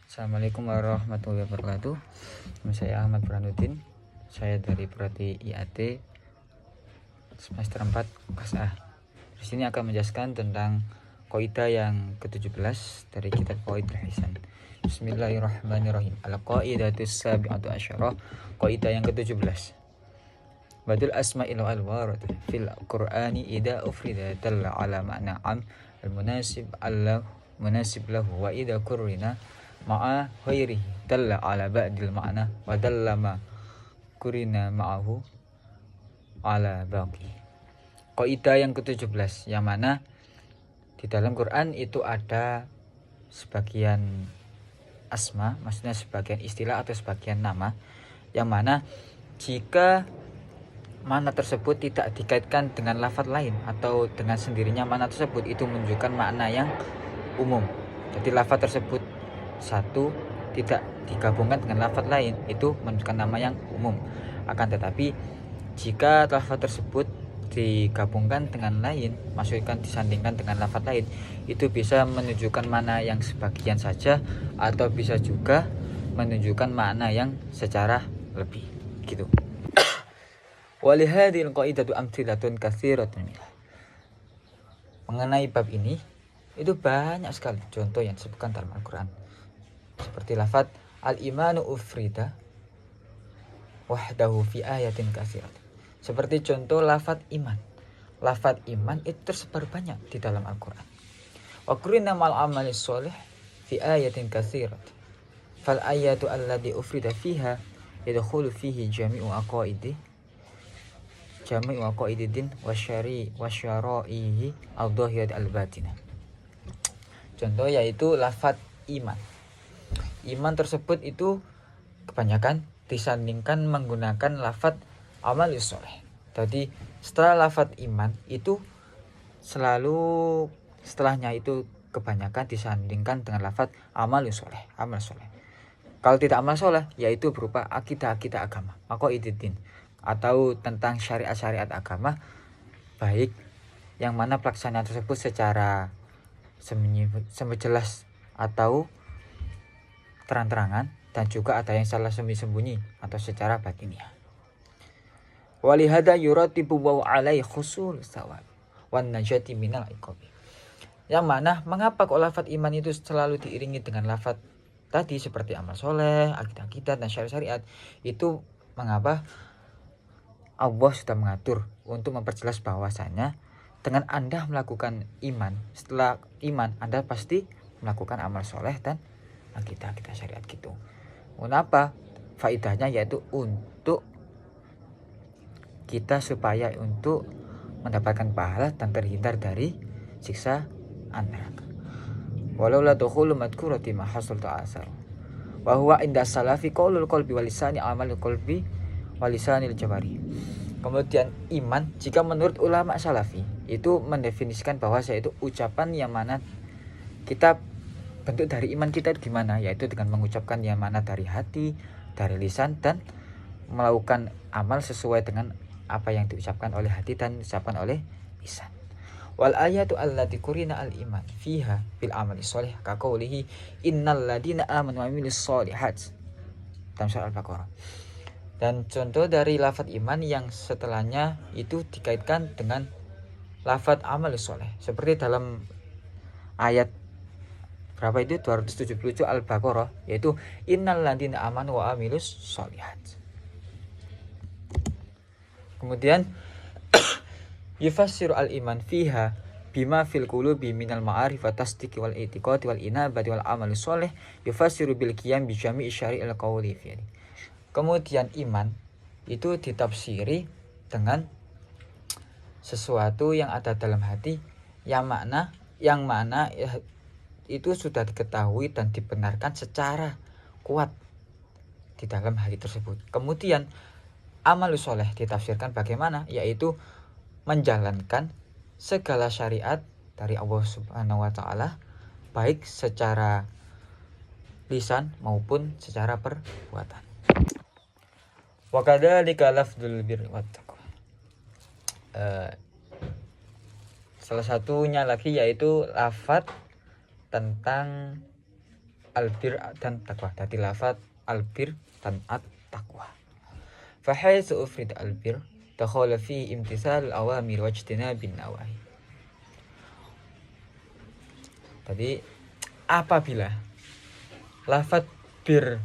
Assalamualaikum warahmatullahi wabarakatuh. Nama saya Ahmad Burhanuddin. Saya dari Prodi IAT semester 4 kelas A. Di sini akan menjelaskan tentang kaidah yang ke-17 dari kitab Qawaidul Hisan. Bismillahirrahmanirrahim. Al-qaidatus sabi'atu asyarah. Kaidah yang ke-17. Badul asma'il al-warid fil Qur'ani idza ufrida dalla ala ma'na am al-munasib lahu wa idza kurrina ma'a ghairihi dalla ala ba'dil ma'na wa dalla ma kurina ma'ahu ala baqi. Kaidah yang ke-17 yang mana di dalam Quran itu ada sebagian asma, maksudnya sebagian istilah atau sebagian nama yang mana jika mana tersebut tidak dikaitkan dengan lafaz lain atau dengan sendirinya mana tersebut itu menunjukkan makna yang umum. Jadi lafaz tersebut satu tidak digabungkan dengan lafaz lain itu menunjukkan nama yang umum. Akan tetapi jika lafaz tersebut digabungkan dengan lain, maksudkan disandingkan dengan lafaz lain, itu bisa menunjukkan makna yang sebagian saja atau bisa juga menunjukkan makna yang secara lebih gitu. Walihadil qaidatu amtsilatun katsiratun. Mengenai bab ini itu banyak sekali contoh yang disebutkan dalam Al-Qur'an. Seperti lafaz al-imanu ufrida wahdahu fi ayatin katsirat. Seperti contoh lafaz iman. Lafaz iman itu tersebar banyak di dalam Al-Qur'an. Wa qurina mal amali sholih fi ayatin katsirat. Fal ayatu allati ufrida fiha yadkhulu fihi jami'u aqaidi jami'u aqaididdin wasyara'ihi al-dhahirat al-batinah. Contoh yaitu lafaz iman. Iman tersebut itu kebanyakan disandingkan menggunakan lafaz amal sholeh. Jadi setelah lafaz iman itu selalu setelahnya itu kebanyakan disandingkan dengan lafaz amal sholeh, amal sholeh. Kalau tidak amal sholeh yaitu berupa akidah-akidah agama, aqaididdin atau tentang syariat-syariat agama, baik yang mana pelaksanaan tersebut secara semi-jelas atau terang-terangan, dan juga ada yang salah sembunyi-sembunyi atau secara batiniah. Walihada yuratibu wa alai khusul sawab wan najati minal iqabi. Yang mana mengapa kok lafaz iman itu selalu diiringi dengan lafaz tadi seperti amal soleh, akidah-akidah dan syariat-syariat? Itu mengapa Allah sudah mengatur untuk memperjelas bahwasanya dengan Anda melakukan iman, setelah iman Anda pasti melakukan amal soleh dan akidah-akidah syariat gitu. Kenapa? Faidahnya yaitu untuk kita supaya untuk mendapatkan pahala dan terhindar dari siksa neraka. Walau la dukhulu madkurati ma hasul ta'asar. Wa huwa inda salafi qaulul qalbi wal lisani amalul qalbi wal lisanil jawari. Kemudian iman jika menurut ulama salafi itu mendefinisikan bahwa yaitu ucapan yang mana kita bentuk dari iman kita itu gimana, yaitu dengan mengucapkan yang mana dari hati, dari lisan, dan melakukan amal sesuai dengan apa yang diucapkan oleh hati dan diucapkan oleh lisan. Wal ayatu allati qurina al iman fiha bil amali sholih ka qoulihi innal ladina amanu wa amilus sholihat dalam surah Al-Baqarah. Dan contoh dari lafaz iman yang setelahnya itu dikaitkan dengan lafaz amal soleh. Seperti dalam ayat berapa itu 277 Al-Baqarah, yaitu innal ladzina amanu wa amilus sholihat. Kemudian yufassiru al-iman fiha bima fil qulubi minal ma'arif wa tasdiqi wal i'tiqadi wal inabati wal amali sholih yufassiru bil qiyam bi jami'i syari'il qawli fi'li. Kemudian iman itu ditafsiri dengan sesuatu yang ada dalam hati yang mana itu sudah diketahui dan dibenarkan secara kuat di dalam hati tersebut. Kemudian amal soleh ditafsirkan bagaimana, yaitu menjalankan segala syariat dari Allah Subhanahu wa taala baik secara lisan maupun secara perbuatan. Wa kadzalika lafdzul birri wat taqwa. Salah satunya lagi yaitu lafaz tentang albir dan takwa. Tadi lafat albir dan at-taqwa. Fa haitsu ufrid albir dakhala fi imtithal al-awamir wa ijtinabin nawahi. Tadi apabila lafat bir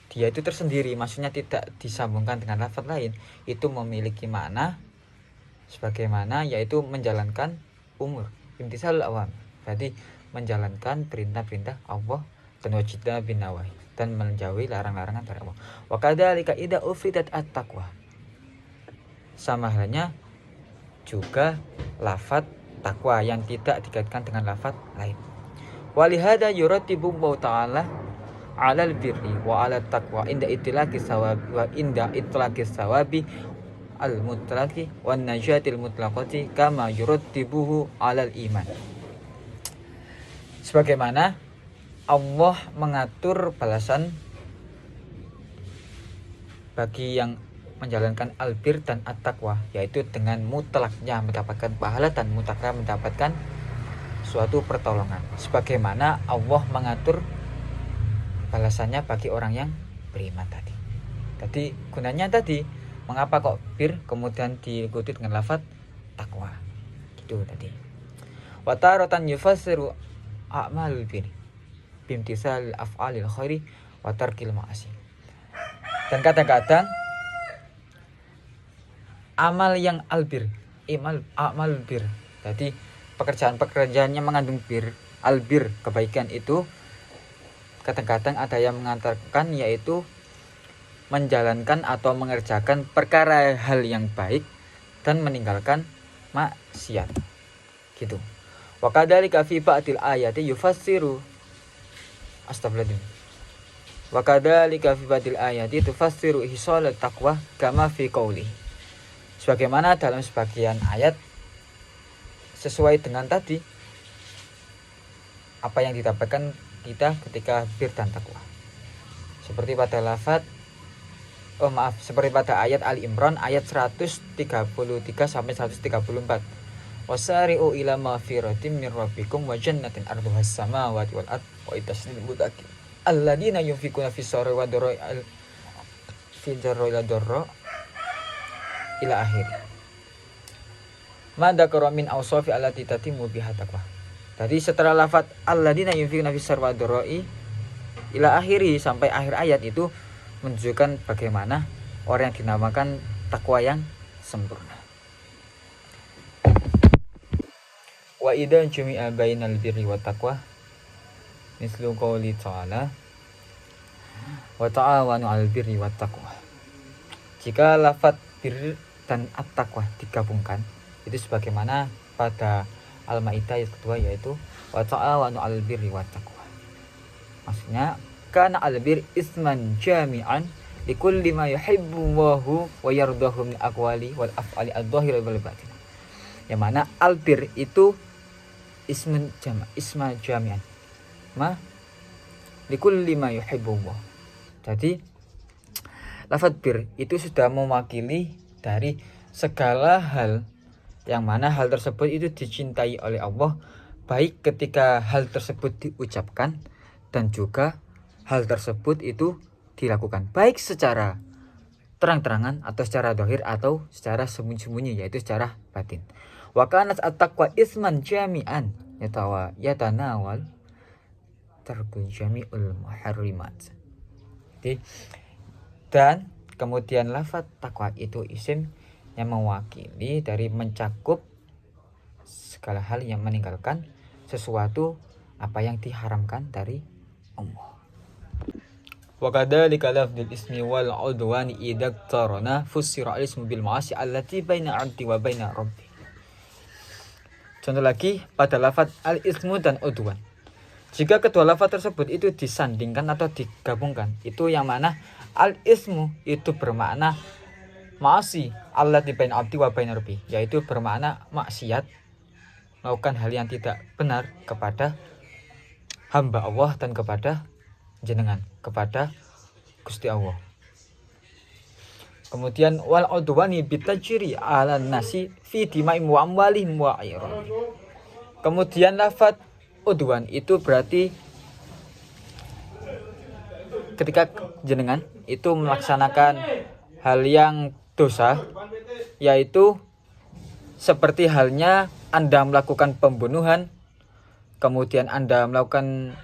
dia itu tersendiri, maksudnya tidak disambungkan dengan lafaz lain, itu memiliki makna sebagaimana yaitu menjalankan umur, imtisal awam, berarti menjalankan perintah-perintah Allah dan wajibna bin nawahi, dan menjauhi larang-larangan dari Allah. Wa kadzalika idza ufridat at-taqwa, sama halnya juga lafaz takwa yang tidak dikaitkan dengan lafaz lain. Walihada yurattibu Allah Ta'ala alal birri wa ala taqwa inda itlaqis sawabi wa inda itlaqis sawabi al mutlaqi wan najatil mutlaqati kama yurattibuhu alal iman. Sebagaimana Allah mengatur balasan bagi yang menjalankan albir dan at-taqwa, yaitu dengan mutlaknya mendapatkan pahala dan mutlaknya mendapatkan suatu pertolongan. Sebagaimana Allah mengatur balasannya bagi orang yang beriman tadi. Jadi gunanya tadi, mengapa kok bir kemudian diikuti dengan lafaz takwa? Gitu tadi. Wa taratan yufassiru a'malul bir bimtisal af'alil khairi wa tarkil ma'asi. Dan kadang-kadang amal yang albir, amal bir. Jadi pekerjaan-pekerjaan yang mengandung bir, albir, kebaikan itu kadang-kadang ada yang mengatakan yaitu menjalankan atau mengerjakan perkara hal yang baik dan meninggalkan maksiat. Gitu. Wa kadzalika fi ba'dil ayati yufassiru astagfirullahaladzim. Wa kadzalika fi ba'dil ayati tufassiru hisalat taqwa kama fi qauli. Sebagaimana dalam sebagian ayat sesuai dengan tadi apa yang didapatkan kita ketika bir dan takwa. Seperti pada seperti pada ayat Ali Imran ayat 133 sampai 134. Wasari'u ila maghfiratin min rabbikum wa jannatin arduhas samawati wal ard wa itasnil muttaqin alladziina yunfiquna fis sarri wa dharra ila akhir. Ma dzakara min awsafi allati tatimmu biha taqwa. Tadi setelah lafaz alladzina yunfiquna fis sarri wa dharra'i ila akhiri sampai akhir ayat itu menunjukkan bagaimana orang yang dinamakan takwa yang sempurna. Wa idza jumi'a bainal birri wat taqwa mislu qouli ta'ala wa ta'awanu 'alal birri wat taqwa. Jika lafaz bir dan at-taqwa digabungkan itu sebagaimana pada Al-Maidah ayat kedua yaitu wa ta'awanu 'alal birri wat taqwa. Maksudnya kana al-bir isman jami'an likulli ma yuhibbuhu wa yardahu min aqwali wal af'ali adh-dhahira wal batin. Yang mana al-bir itu isma jami'an ma likulli ma yuhibbuhu. Jadi lafaz bir itu sudah mewakili dari segala hal yang mana hal tersebut itu dicintai oleh Allah, baik ketika hal tersebut diucapkan dan juga hal tersebut itu dilakukan, baik secara terang-terangan atau secara zahir atau secara sembunyi-sembunyi, yaitu secara batin. Wa kanat at-taqwa isman jami'an yatanawal tarku jami'ul muharrimat. Dan kemudian lafaz takwa itu isim yang mewakili dari mencakup segala hal yang meninggalkan sesuatu apa yang diharamkan dari Allah. Wa kadzalika lafdzul ismi wal udwani idza tarana fussira al-ismu bil ma'asi allati baina 'abdi wa baina rabbi. Contoh lagi pada lafaz al-ismu dan udwan. Jika kedua lafaz tersebut itu disandingkan atau digabungkan, itu yang mana al-ismu itu bermakna ma'asi allati baina 'abdi wa baina rabbi, yaitu bermakna maksiat, melakukan hal yang tidak benar kepada hamba Allah dan kepada jenengan, kepada Gusti Allah. Kemudian wal udwani bitajri ala nasi fi dima'im wa amwalihim wa iradihim. Kemudian lafaz udwan itu berarti ketika jenengan itu melaksanakan hal yang dosa, yaitu seperti halnya Anda melakukan pembunuhan, kemudian Anda melakukan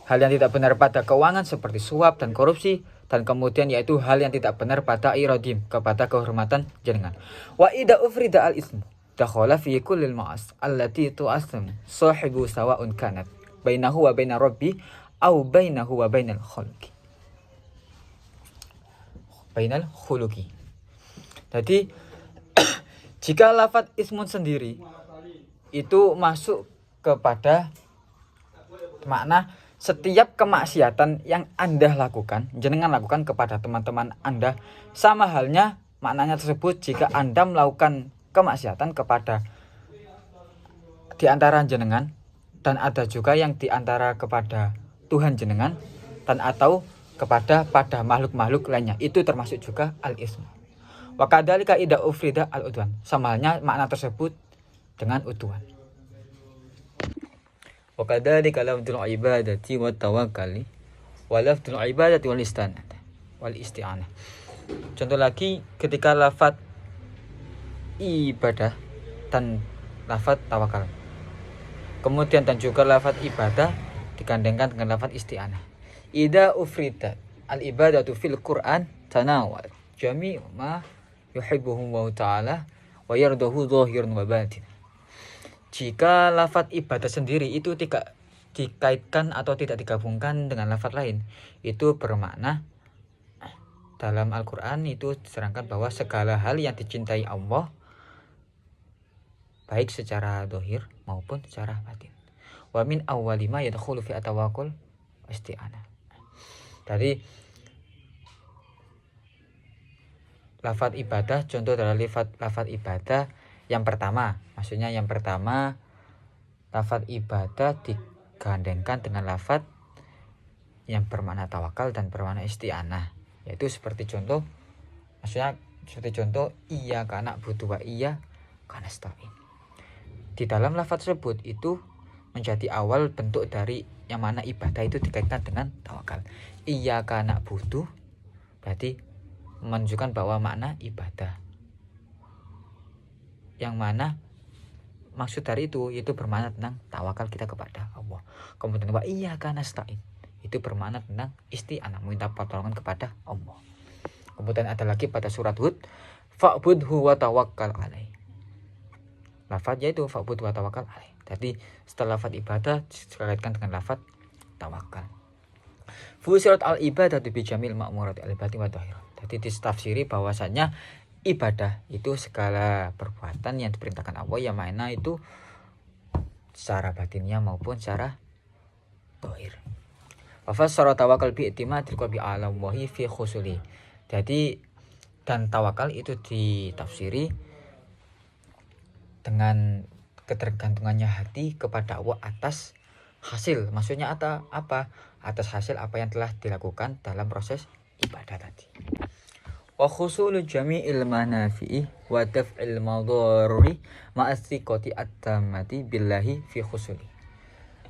hal yang tidak benar pada keuangan seperti suap dan korupsi, dan kemudian yaitu hal yang tidak benar pada iradim, kepada kehormatan jenengan. Wa idza ufrida al ismu dakhala fi kullil ma'as allati tu'asam sahibu sawa'un kanat bainahu wa baina rabbi au bainahu wa bainal khuluqi. Jadi jika lafadz ismun sendiri itu masuk kepada makna setiap kemaksiatan yang Anda lakukan, jenengan lakukan kepada teman-teman Anda, sama halnya maknanya tersebut jika Anda melakukan kemaksiatan kepada di antara jenengan, dan ada juga yang di antara kepada Tuhan jenengan, dan atau kepada pada makhluk-makhluk lainnya, itu termasuk juga al-ism. Wa kadzalika idza ufrida al-udwan, sama halnya makna tersebut dengan udwan. Wa kadzalika lafdzul ibadati wa tawakkali wa lafdzul ibadati wal isti'anah. Contoh lagi ketika lafaz ibadah dan lafaz tawakal. Kemudian dan juga lafaz ibadah digandengkan dengan lafaz isti'anah. Idza ufrida al ibadatu fil Qur'an tanawal jami' ma yuhibbuhu Allah Ta'ala wa yardahu zahirun wa batin. Jika lafaz ibadah sendiri itu tidak dikaitkan atau tidak digabungkan dengan lafaz lain, itu bermakna dalam Al-Quran itu diserangkan bahwa segala hal yang dicintai Allah baik secara zahir maupun secara batin. Wa min awwalima yadkhulu fi atawakkul isti'anah. Dari lafaz ibadah, contoh dari lafaz ibadah yang pertama, maksudnya yang pertama lafaz ibadah digandengkan dengan lafaz yang bermakna tawakal dan bermakna isti'anah, yaitu seperti contoh, maksudnya seperti contoh iyyaka na'budu wa iyyaka nasta'in. Di dalam lafaz tersebut itu menjadi awal bentuk dari yang mana ibadah itu dikaitkan dengan tawakal. Iyyaka na'budu berarti menunjukkan bahwa makna ibadah, yang mana maksud dari itu bermakna tentang tawakal kita kepada Allah. Kemudian wa iyyaka nasta'in itu bermakna tentang isti'anah, minta pertolongan kepada Allah. Kemudian ada lagi pada surat Hud, fa'budhu wa tawakkal alaih. Lafaznya itu fa'bud wa tawakkal alaih. Jadi setelah lafaz ibadah dikaitkan dengan lafaz tawakal. Fusirat al ibadah bi jamil ma'murat al ibadati wa tahirat. Jadi ditafsiri bahwasanya ibadah itu segala perbuatan yang diperintahkan Allah, yang mana itu secara batinnya maupun secara zahir. Wa fassara tawakkal bi i'timadil qalbi 'ala Allahi fi khusuli. Jadi dan tawakal itu ditafsiri dengan ketergantungannya hati kepada Allah atas hasil, maksudnya apa? Atas hasil apa yang telah dilakukan dalam proses ibadah tadi. Wa khusulu jami'il manafi'i wa daf'il madharri ma'athiqati at-tammati billahi fi khusuli.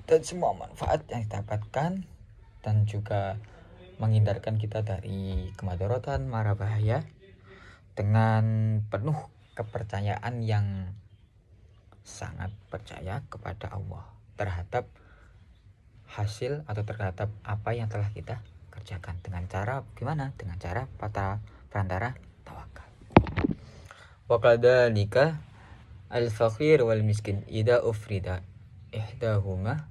Dan semua manfaat yang didapatkan dan juga menghindarkan kita dari kemadaratan, mara bahaya, dengan penuh kepercayaan yang sangat percaya kepada Allah terhadap hasil atau terhadap apa yang telah kita kerjakan. Dengan cara gimana? Dengan cara perantara tawakal. Wa kadzalika al-faqir wal miskin idza ufrida ihdahuma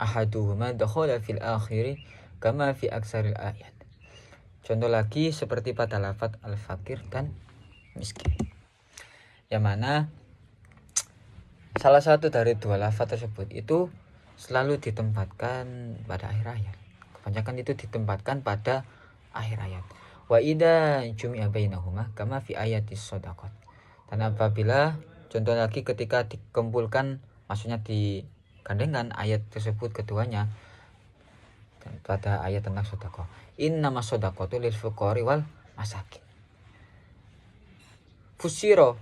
ahaduhuma dakhala fil akhiri kama fi aksaril ayat. Contoh lagi seperti pada lafaz al-faqir dan miskin, yang mana salah satu dari dua lafaz tersebut itu selalu ditempatkan pada akhir ayat. Kebanyakan itu ditempatkan pada akhir ayat. Wa idza jumi'a bainahuma kama fi ayatis shadaqat. Dan apabila contoh lagi ketika dikumpulkan, maksudnya digandengkan ayat tersebut keduanya pada ayat tentang sedekah. Innamas shadaqatu lil fuqari wal masakin. Fusiro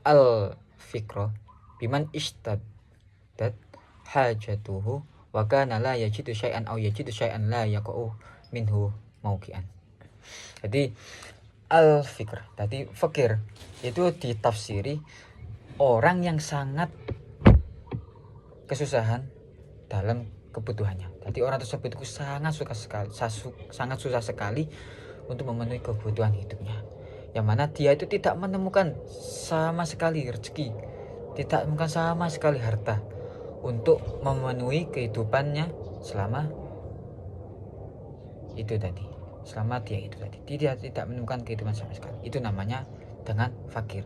al fikra biman istaddat hajatuhu wa kana la yajidu syai'an aw yajidu syai'an la yaqa'u minhu mauqi'an. Jadi al-fikr, tadi fakir itu ditafsiri orang yang sangat kesusahan dalam kebutuhannya. Jadi orang tersebut itu sangat susah sekali untuk memenuhi kebutuhan hidupnya, yang mana dia itu tidak menemukan sama sekali rezeki, tidak menemukan sama sekali harta untuk memenuhi kehidupannya selama itu tadi, selama dia itu tadi tidak menemukan kehidupan sama sekali. Itu namanya dengan fakir.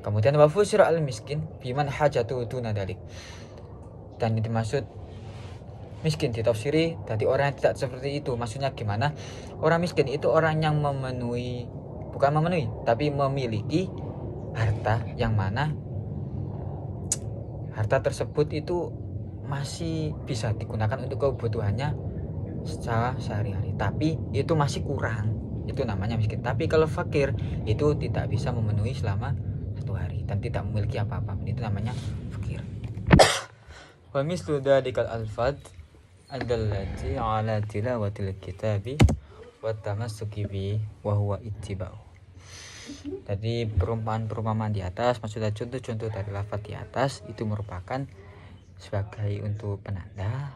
Kemudian wa fusira al miskin biman hajatu duna dalik, dan itu maksud miskin ditafsiri dari orang yang tidak seperti itu. Maksudnya gimana? Orang miskin itu orang yang bukan memenuhi, tapi memiliki harta yang mana harta tersebut itu masih bisa digunakan untuk kebutuhannya secara sehari-hari, tapi itu masih kurang. Itu namanya miskin. Tapi kalau fakir itu tidak bisa memenuhi selama 1 hari dan tidak memiliki apa-apa, itu namanya fakir. Wa mislu dalikal alfad adallati ala tilawatil kitabi wa tamassuki bi wa huwa ittiba'u. Jadi perumpamaan di atas, maksudnya contoh-contoh dari lafaz di atas itu merupakan sebagai untuk penanda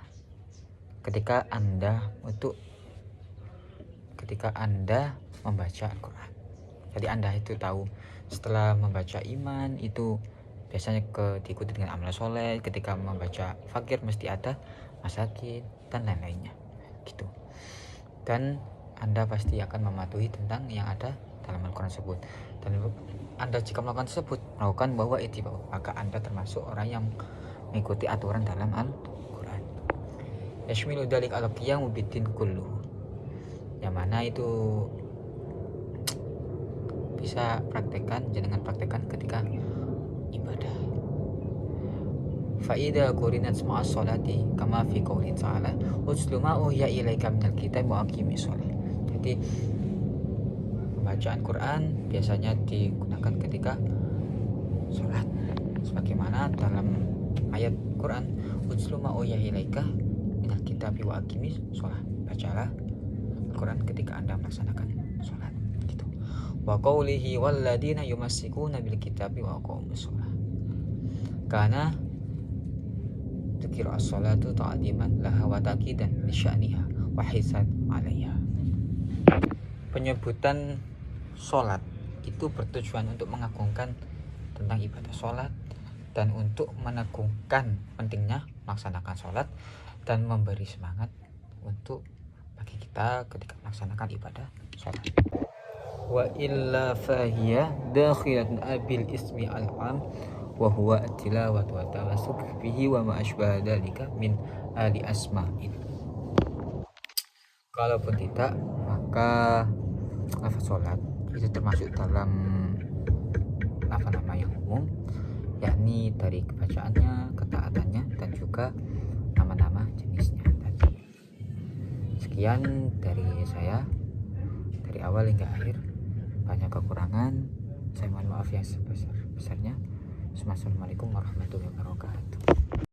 ketika Anda membaca Al-Quran. Jadi Anda itu tahu setelah membaca iman itu biasanya diikuti dengan amal soleh, ketika membaca fakir mesti ada masakin dan lain-lainnya gitu. Dan Anda pasti akan mematuhi tentang yang ada dalam Al-Quran tersebut. Dan Anda jika melakukan bahwa ittiba, maka Anda termasuk orang yang mengikuti aturan dalam Al-Quran. Yashmilu dalik al-qiyamu bidin kullu, yang mana itu bisa jangan praktekkan ketika ibadah. Fa'idha qurinat ma'as sholati kama fi qouli ta'ala utslu ma uhiya ilaika minal kitab wa aqimis shalah. Jadi pembacaan Quran biasanya digunakan ketika sholat, sebagaimana dalam ayat Quran utslu ma uhiya ilaika minal kitab wa aqimis shalah. Bacalah Al-Quran ketika Anda melaksanakan sholat gitu. Wa qawlihi walladina yumassikuna bil kitabi wa aqamus shalah. Karena dzikra as-salatu ta'diman laha wa taqidan li sya'niha wa hisan 'alaiha. Penyebutan sholat itu bertujuan untuk mengagungkan tentang ibadah sholat dan untuk menegungkan pentingnya melaksanakan sholat dan memberi semangat untuk bagi kita ketika melaksanakan ibadah sholat. Wa illa fahiya dakhilatun abil ismi al-am wa huwa at-tilawatu wa tawassuk bihi wa ma asbaha dalika min ali asma'in. Kalaupun tidak, maka lafaz sholat itu termasuk dalam nama yang umum, yakni dari kebacaannya, ketaatannya, dan juga nama-nama jenisnya tadi. Sekian dari saya, dari awal hingga akhir. Banyak kekurangan, saya mohon maaf yang sebesar-besarnya. Assalamualaikum warahmatullahi wabarakatuh.